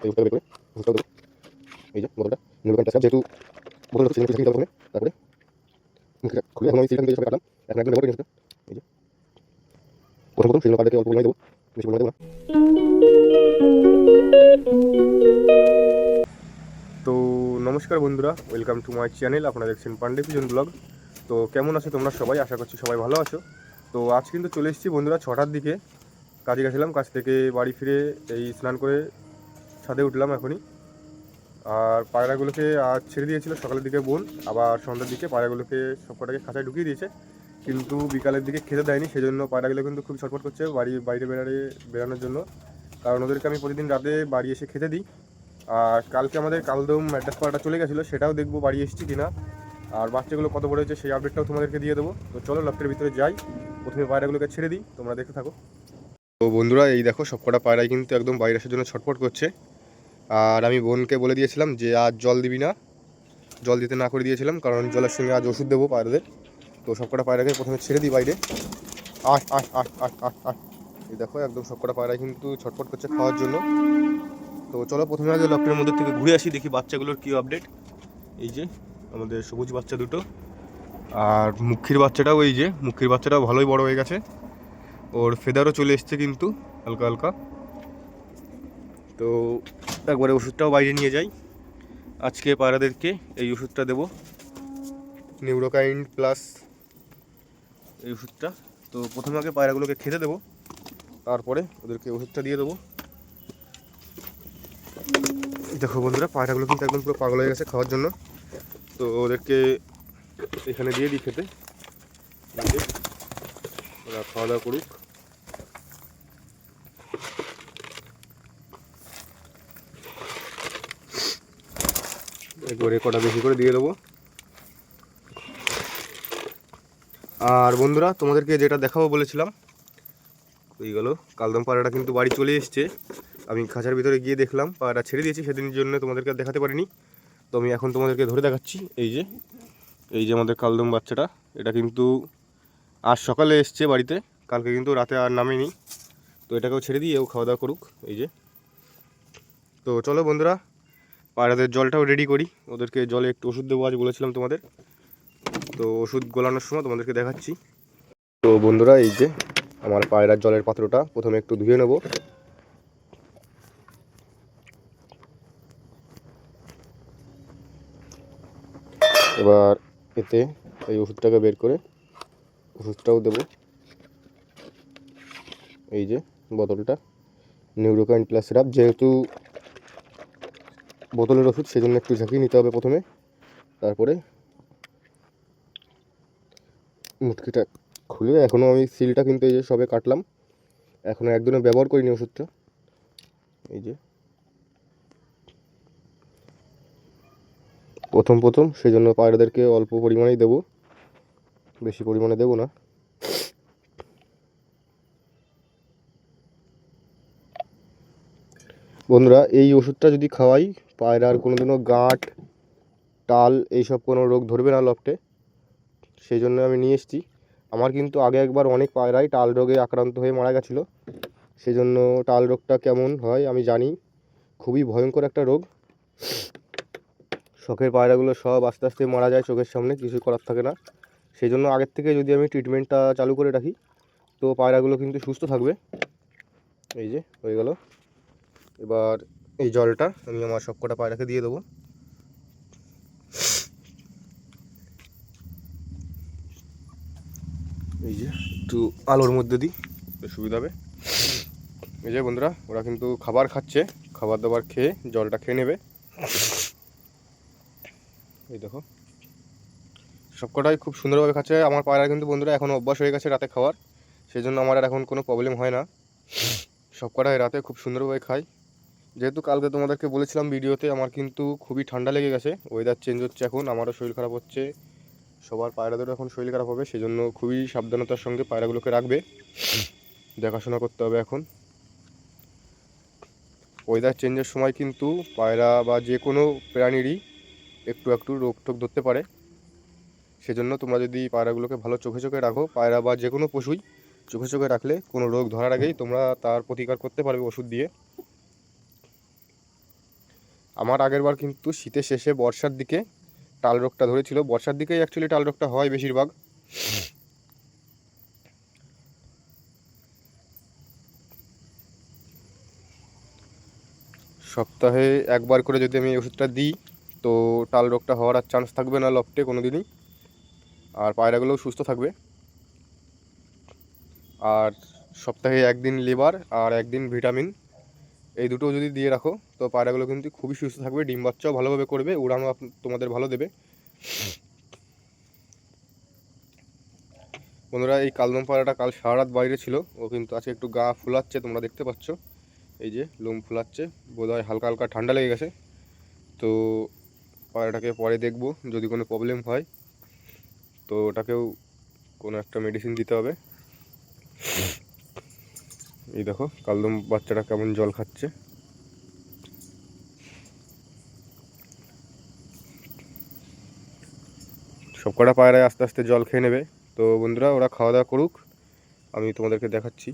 এই ওষুধটা বের করে ওষুধটাও দেবো। এই যে বোতলটা নিউরোকান প্লাস যেহেতু বোতলটা হচ্ছে সেজন্য দিতে হবে প্রথমে, তারপরে মুখটা খুলে এখন আমি সিলখান দিয়ে সবাই কাটলাম। এখন একদম ব্যবহার করি ওষুধটা। এই যে প্রথম সেজন্য পাউডারকে অল্প পরিমাণে দেবো, বেশি পরিমাণে দেবো না। তো নমস্কার বন্ধুরা, ওয়েলকাম টু মাই চ্যানেল। আপনারা দেখছেন পান্ডে পিজন ব্লগ। তো কেমন আছো তোমরা সবাই? আশা করছি সবাই ভালো আছো। তো আজ কিন্তু চলে এসেছি বন্ধুরা 6টার দিকে। কাজে গেছিলাম, কাজ থেকে বাড়ি ফিরে এই স্নান করে ছাদে উঠলাম এখনই। আর পায়রাগুলোকে আজ ছেড়ে দিয়েছিল সকালের দিকে বোন, আবার সন্ধ্যার দিকে পায়রাগুলোকে সবকটাকে খাঁচায় ঢুকিয়ে দিয়েছে, কিন্তু বিকালের দিকে খেতে দেয়নি। সেজন্য পায়রাগুলো কিন্তু খুব ছটফট করছে বাইরে বেরানোর জন্য, কারণ ওদেরকে আমি প্রতিদিন রাতে বাড়ি এসে খেতে দিই। আর কালকে আমাদের কালদম অ্যাড্রেস পাড়াটা চলে গেছিলো, সেটাও দেখবো বাড়ি এসেছি কিনা, আর বাচ্চাগুলো কত বড় হয়েছে সেই আপডেটটাও তোমাদেরকে দিয়ে দেবো। তো চলো লফটের ভিতরে যাই, প্রথমে পায়রাগুলোকে ছেড়ে দিই, তোমরা দেখতে থাকো। তো বন্ধুরা এই দেখো সবকটা পায়রাই কিন্তু একদম বাইরে আসার জন্য ছটফট করছে। আর আমি বোনকে বলে দিয়েছিলাম যে আজ জল দিবি না, জল দিতে না করে দিয়েছিলাম, কারণ জলের সঙ্গে আজ ওষুধ দেবো পায়রাদের। তো সবকটা পায়রাকে প্রথমে ছেড়ে দিই বাইরে। আট আট আট আট আট আট এই দেখো একদম সবকটা পায়রাই কিন্তু ছটফট করছে খাওয়ার জন্য। তো চলো প্রথমে আগে লফটের মধ্যে থেকে ঘুরে আসি, দেখি বাচ্চাগুলোর কী আপডেট। এই যে আমাদের সবুজ বাচ্চা দুটো, আর মুখির বাচ্চাটাও, এই যে মুখির বাচ্চাটাও ভালোই বড় হয়ে গেছে, ওর ফেদারও চলে এসছে কিন্তু হালকা হালকা। তো একবারে ওষুধটাও বাইরে নিয়ে যাই। আজকে পায়রাদেরকে এই ওষুধটা দেবো, নিউরোকাইন প্লাস এই ওষুধটা। তো প্রথমে আগে পায়রাগুলোকে খেতে দেবো, তারপরে ওদেরকে ওষুধটা দিয়ে দেবো। দেখো বন্ধুরা পায়রাগুলো কিন্তু একদম পুরো পাগল হয়ে গেছে খাওয়ার জন্য। তো ওদেরকে এখানে দিয়ে দিই খেতে, ওরা খাওয়া দাওয়া করুক। একবারে কটা বেশি করে দিয়ে দেবো। আর বন্ধুরা তোমাদেরকে যেটা দেখাবো বলেছিলাম, ওই গেল কালদম পায়রাটা কিন্তু বাড়ি চলে এসছে। আমি খাঁচার ভিতরে গিয়ে দেখলাম পায়রা ছেড়ে দিয়েছি, সেদিনের জন্য তোমাদেরকে দেখাতে পারিনি। তো আমি এখন তোমাদেরকে ধরে দেখাচ্ছি। এই যে আমাদের কালদম বাচ্চাটা, এটা কিন্তু আজ সকালে এসছে বাড়িতে, কালকে কিন্তু রাতে আর নামেনি। তো এটাকেও ছেড়ে দিয়ে ও খাওয়া দাওয়া করুক। এই যে তো চলো বন্ধুরা পায়রাদের জলটাও রেডি করি, ওদেরকে জলে একটু ওষুধ দেবো আজ বলেছিলাম তোমাদের। তো ওষুধ গলানোর সময় তোমাদেরকে দেখাচ্ছি। তো বন্ধুরা এই যে আমার পায়রার জলের পাত্রটা প্রথমে একটু ধুয়ে নেব। এবার এতে এই ওষুধটাকে বের করে ওষুধটাও দেবো। এই যে বোতলটা নিউরোকাইন প্লাস সিরাপ, যেহেতু বোতলের ওষুধ সেজন্য একটু ঝাঁকিয়ে নিতে হবে প্রথমে, তারপরে মুটকিটা খুলে। এখনও আমি সিলটা কিন্তু এই যে সবে কাটলাম, এখনও একদিনও ব্যবহার করিনি ওষুধটা। এই যে প্রথম সেই জন্য পায়রাদেরকে অল্প পরিমাণেই দেবো, বেশি পরিমাণে দেবো না। বন্ধুরা এই ওষুধটা যদি খাওয়াই পায়রার কোনোদিনও গাঁট, টাল এইসব কোনো রোগ ধরবে না লফটে, সেই জন্য আমি নিয়ে এসেছি। আমার কিন্তু আগে একবার অনেক পায়রাই টাল রোগে আক্রান্ত হয়ে মারা গেছিলো, সেই জন্য টাল রোগটা কেমন হয় আমি জানি, খুবই ভয়ঙ্কর একটা রোগ। শখের পায়রাগুলো সব আস্তে আস্তে মারা যায় চোখের সামনে, কিছু করার থাকে না। সেই জন্য আগের থেকে যদি আমি ট্রিটমেন্টটা চালু করে রাখি তো পায়রাগুলো কিন্তু সুস্থ থাকবে। এই যে হয়ে গেল। এবার এই জলটা আমি আমার সবকটা পায়রাকে দিয়ে দেবো। এই যে একটু আলোর মধ্যে দিই, সুবিধা হবে। এই যে বন্ধুরা ওরা কিন্তু খাবার খাচ্ছে, খাবার দাবার খেয়ে জলটা খেয়ে নেবে। এই দেখো সবকটাই খুব সুন্দরভাবে খাচ্ছে। আমার পায়রা কিন্তু বন্ধুরা এখন অভ্যাস হয়ে গেছে রাতে খাওয়ার, সেই জন্য আমার আর এখন কোনো প্রবলেম হয় না, সবকটাই রাতে খুব সুন্দরভাবে খায়। যেহেতু কালকে তোমাদেরকে বলেছিলাম ভিডিওতে আমার কিন্তু খুবই ঠান্ডা লেগে গেছে, ওয়েদার চেঞ্জ হচ্ছে এখন, আমারও শরীর খারাপ হচ্ছে, সবার পায়রাদেরও এখন শরীর খারাপ হবে, সেই জন্য খুবই সাবধানতার সঙ্গে পায়রাগুলোকে রাখবে, দেখাশোনা করতে হবে এখন। ওয়েদার চেঞ্জের সময় কিন্তু পায়রা বা যে কোনো প্রাণীরই একটু একটু রোগ টোগ ধরতে পারে। সেজন্য তোমরা যদি পায়রাগুলোকে ভালো চোখে চোখে রাখো, পায়রা বা যে কোনো পশুই চোখে চোখে রাখলে কোনো রোগ ধরার আগেই তোমরা তার প্রতিকার করতে পারবে ওষুধ দিয়ে। আমার আগের বার কিন্তু শীতের শেষে বর্ষার দিকে টাল রোগটা ধরেছিল। বর্ষার দিকেই অ্যাকচুয়ালি টাল রোগটা হয় বেশিরভাগ। সপ্তাহে একবার করে যদি আমি ওষুধটা দিই তো টাল রোগটা হওয়ার আর চান্স থাকবে না লফটে কোনো দিনই, আর পায়রাগুলোও সুস্থ থাকবে। আর সপ্তাহে একদিন লিভার আর একদিন ভিটামিন, এই দুটো যদি দিয়ে রাখো তো পায়রাগুলো কিন্তু খুবই সুস্থ থাকবে, ডিম বাচ্চাও ভালোভাবে করবে, উড়ানো তোমাদের ভালো দেবে। বন্ধুরা, এই কালদম পায়রাটা কাল সারা রাত বাইরে ছিল, ও কিন্তু আজকে একটু গা ফুলাচ্ছে, তোমরা দেখতে পাচ্ছ, এই যে লোম ফুলাচ্ছে, বোধহয় হালকা হালকা ঠান্ডা লেগে গেছে। তো পায়রাটাকে পরে দেখব, যদি কোনো প্রবলেম হয় তো ওটাকেও কোনো একটা মেডিসিন দিতে হবে। এই দেখো কালদম বাচ্চাটা কেমন জল খাচ্ছে। সবকটা পায়রায় আস্তে আস্তে জল খেয়ে নেবে। তো বন্ধুরা, ওরা খাওয়া দাওয়া করুক, আমি তোমাদেরকে দেখাচ্ছি।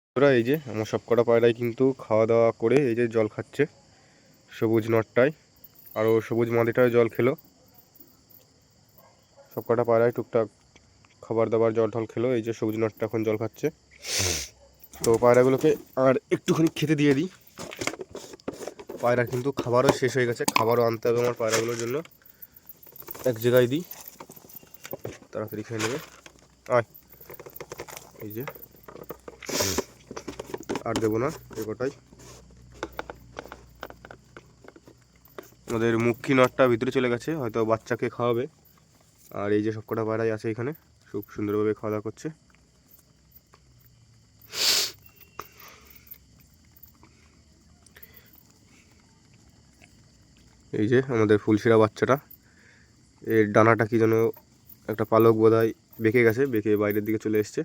বন্ধুরা, এই যে আমার সবকটা পায়রাই কিন্তু খাওয়া দাওয়া করে এই যে জল খাচ্ছে, সবুজ নটটায়, আরও সবুজ মাদিটায় জল খেলো। সবকটা পায়রায় টুকটাক খাবার দাবার জল টল খেলো, এই যে সবুজ নটটা এখন জল খাচ্ছে। তো পায়রাগুলোকে আর একটুখানি খেতে দিয়ে দিই। পায়রা কিন্তু খাবারও শেষ হয়ে গেছে, খাবারও আনতে হবে আমার পায়রাগুলোর জন্য। এক জায়গায় দিই, তাড়াতাড়ি খেয়ে নেবে। আয়, এই যে আর দেবো না, এ কটাই। আমাদের মুখী নটটা ভিতরে চলে গেছে, হয়তো বাচ্চাকে খাওয়াবে। আর এই যে সবকটা পায়রাই আছে এখানে, খুব সুন্দরভাবে খাওয়া দাওয়া করছে। এই যে আমাদের ফুলশিরা বাচ্চাটা, এর ডানাটা কি যেন একটা পালক বোধহয় বেঁকে গেছে, বেঁকে বাইরের দিকে চলে এসছে।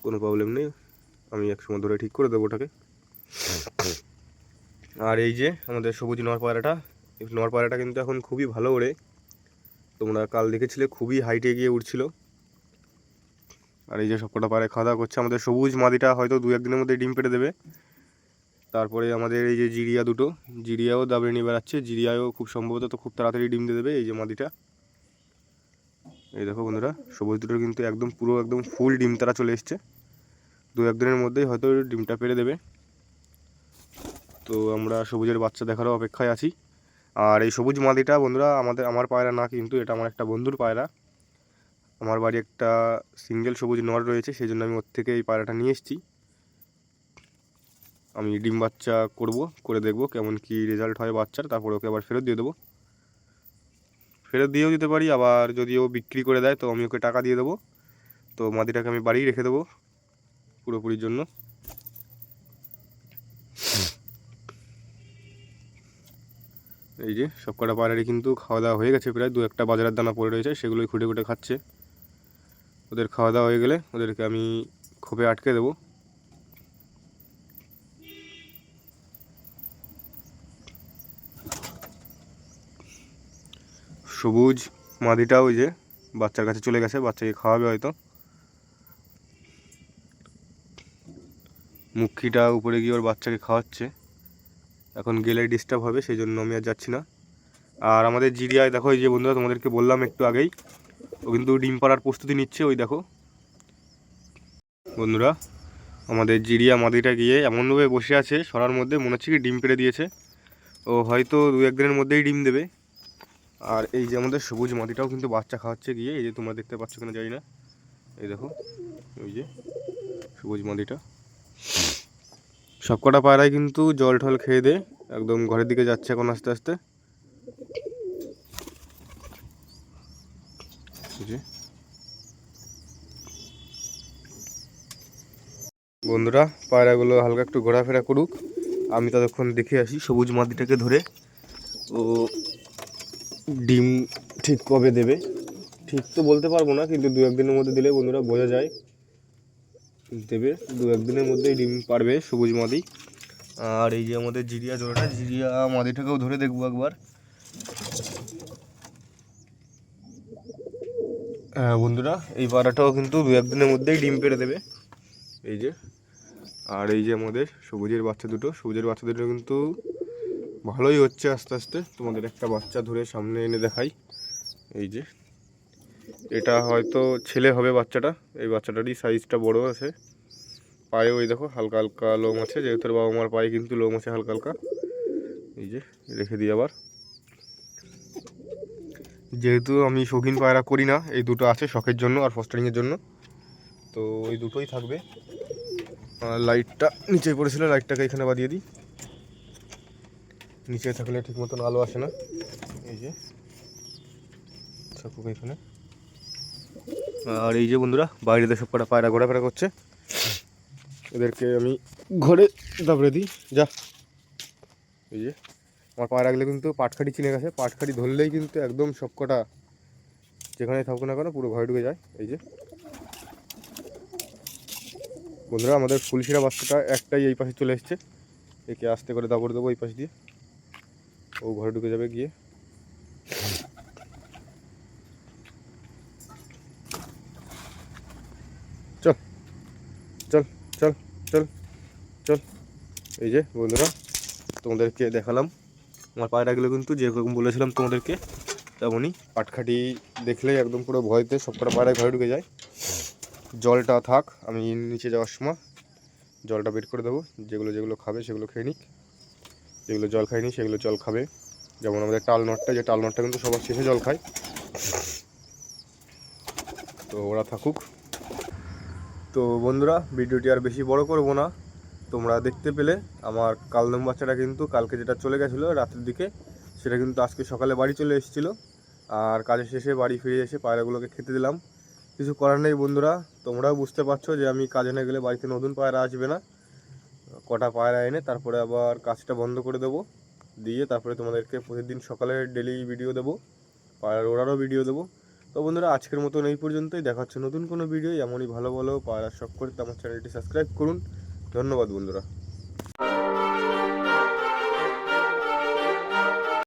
কোনো প্রবলেম নেই, আমি এক সময় ধরে ঠিক করে দেবো ওটাকে। আর এই যে আমাদের সবুজ নর পায়রাটা কিন্তু এখন খুবই ভালো ওড়ে, তোমরা কাল দেখেছিলে, খুবই হাইটে গিয়ে উড়ছিল। আর এই যে সবকটা পায়রা খাওয়া দাওয়া করছে। আমাদের সবুজ মাদিটা হয়তো 2-1 দিনের মধ্যে ডিম পেড়ে দেবে। তারপরে আমাদের এই যে জিরিয়া দুটো, জিরিয়াও দাবড়ে নিয়ে বেড়াচ্ছে, জিরিয়াও খুব সম্ভবত তো খুব তাড়াতাড়ি ডিম দিয়ে দেবে। এই যে মাদিটা, এই দেখো বন্ধুরা, সবুজ দুটোর কিন্তু একদম পুরো একদম ফুল ডিম তারা চলে এসছে, 2-1 দিনের মধ্যেই হয়তো ডিমটা পেড়ে দেবে। তো আমরা সবুজের বাচ্চা দেখারও অপেক্ষায় আছি। আর এই সবুজ মাদিটা বন্ধুরা আমার পায়রা না, কিন্তু এটা আমার একটা বন্ধুর পায়রা। আমার বাড়ি একটা সিঙ্গেল সবুজ নর রয়েছে, সেই জন্য আমি ওর থেকে এই পায়রাটা নিয়ে এসেছি। আমি ডিম বাচ্চা করে দেখব কেমন কি রেজাল্ট হয় বাচ্চার, তারপরে ওকে আবার ফেরত দিয়ে দেবো। ফেরত দিয়েও দিতে পারি, আবার যদি ও বিক্রি করে দেয় তো আমি ওকে টাকা দিয়ে দেবো। তো মাদিটাকে আমি বাড়িই রেখে দেবো পুরোপুরির জন্য। এই যে সবকটা পায়রারই কিন্তু খাওয়া দাওয়া হয়ে গেছে, প্রায় 2-1টা বাজারের দানা পড়ে রয়েছে, সেগুলোই খুঁটে খুঁটে খাচ্ছে। ওদের খাওয়া দাওয়া হয়ে গেলে ওদেরকে আমি খোপে আটকে দেবো। সবুজ মাদিটাও ওই যে বাচ্চার কাছে চলে গেছে, বাচ্চাকে খাওয়াবে হয়তো। মুখিটা উপরে গিয়ে ওর বাচ্চাকে খাওয়াচ্ছে, এখন গেলে ডিস্টার্ব হবে, সেই জন্য আমি আর যাচ্ছি না। আর আমাদের জিরিয়ায় দেখো, এই যে বন্ধুরা তোমাদেরকে বললাম একটু আগেই, ও কিন্তু ডিম পাড়ার প্রস্তুতি নিচ্ছে। ওই দেখো বন্ধুরা, আমাদের জিরিয়া মাদিটা গিয়ে এমনভাবে বসে আছে সরার মধ্যে, মনে হচ্ছে কি ডিম পেড়ে দিয়েছে। ও হয়তো 2-1 দিনের মধ্যেই ডিম দেবে। আর এই যে আমাদের সবুজ মাদিটাও কিন্তু বাচ্চা খাওয়াচ্ছে গিয়ে, এই যে তোমরা দেখতে পাচ্ছ কিনা জানি না, এই দেখো ওই যে সবুজ মাদিটা। সবকটা পায়রাই কিন্তু জল ঠল খেয়ে দে একদম ঘরের দিকে যাচ্ছে এখন আস্তে আস্তে। বন্ধুরা, পায়রাগুলো হালকা একটু ঘোরাফেরা করুক, আমি ততক্ষণ দেখে আসি সবুজ মাদিটাকে ধরে ও ডিম ঠিক কবে দেবে। ঠিক তো বলতে পারবো না, কিন্তু 2-1 দিনের মধ্যে দিলে বন্ধুরা বোঝা যায় দেবে। 2-1 দিনের মধ্যেই ডিম পারবে সবুজ মাদি। আর এই যে আমাদের জিরিয়া জোড়াটা, জিরিয়া মাদিটাকেও ধরে দেখবো একবার। হ্যাঁ বন্ধুরা, এই পায়রাটাও কিন্তু 2-1 দিনের মধ্যেই ডিম পেড়ে দেবে, এই যে। আর এই যে আমাদের সবুজের বাচ্চা দুটো কিন্তু ভালোই হচ্ছে আস্তে আস্তে। তোমাদের একটা বাচ্চা ধরে সামনে এনে দেখাই। এই যে এটা হয়তো ছেলে হবে বাচ্চাটা। এই বাচ্চাটারই সাইজটা বড় আছে। পায়ে ওই দেখো হালকা হালকা লোম আছে, যেহেতু বাবা মার পায়ে কিন্তু লোম আছে হালকা হালকা। এই যে রেখে দিই আবার, যেহেতু আমি শৌখিন পায়রা করি না, এই দুটো আছে শখের জন্য আর ফস্টারিংয়ের জন্য, তো ওই দুটোই থাকবে। আর লাইটটা নিচে পড়েছিল, লাইটটাকে এখানে বাদিয়ে দিই, নিচে থাকলে ঠিক মতন আলো আসে না। এই যে থাকুক এখানে। আর এই যে বন্ধুরা বাইরেতে সব কটা পায়রা ঘোরাফেরা করছে, এদেরকে আমি ঘরে দাবড়ে দিই। যা, এই যে আমার পায়রাগুলো কিন্তু পাটখাটি চিনে গেছে, পাটখাটি ধরলেই কিন্তু একদম সব কটা যেখানে থাকুক না কেন পুরো ঘরে ঢুকে যায়। এই যে বন্ধুরা আমাদের ফুলশিরা বাচ্চাটা একটাই এই পাশে চলে এসছে, একে আস্তে করে দাবড় দেবো এই পাশ দিয়ে, ও ঘরে ঢুকে যাবে গিয়ে। চল চল চল চল চল। এই যে বন্ধুরা তোমাদেরকে দেখালাম আমার পায়রাগুলো কিন্তু যেরকম বলেছিলাম তোমাদেরকে তেমনই, পাটখাটি দেখলেই একদম পুরো ভয়তে সব কটা পায়রা ঘরে ঢুকে যায়। জলটা থাক, আমি নিচে যাওয়ার সময় জলটা বের করে দেবো, যেগুলো যেগুলো খাবে সেগুলো খেয়ে নিক, যেগুলো জল খায়নি সেগুলো জল খাবে। যেমন আমাদের টাল নটটা, যে টাল নটটা কিন্তু সবার শেষে জল খায়, তো ওরা থাকুক। তো বন্ধুরা ভিডিওটি আর বেশি বড় করব না, তোমরা দেখতে পেলে আমার কালদম বাচ্চাটা কিন্তু কালকে যেটা চলে গেছিলো রাতের দিকে, সেটা কিন্তু আজকে সকালে বাড়ি চলে এসেছিলো। আর কাজের শেষে বাড়ি ফিরে এসে পায়রাগুলোকে খেতে দিলাম। কিছু করার নেই বন্ধুরা, তোমরাও বুঝতে পারছো যে আমি কাজে না গেলে বাড়িতে নতুন পায়রা আসবে না। কটা পায়রা এনে তারপরে আবার কাজটা বন্ধ করে দেবো, দিয়ে তারপরে তোমাদেরকে প্রতিদিন সকালে ডেলি ভিডিও দেবো, পায়রার ওড়ারও ভিডিও দেবো। তো বন্ধুরা আজকের মতন এই পর্যন্তই, দেখা হচ্ছে নতুন কোনো ভিডিও। এমনই ভালো ভালো পায়রার শখ করতে আমার চ্যানেলটি সাবস্ক্রাইব করুন। ধন্যবাদ বন্ধুরা।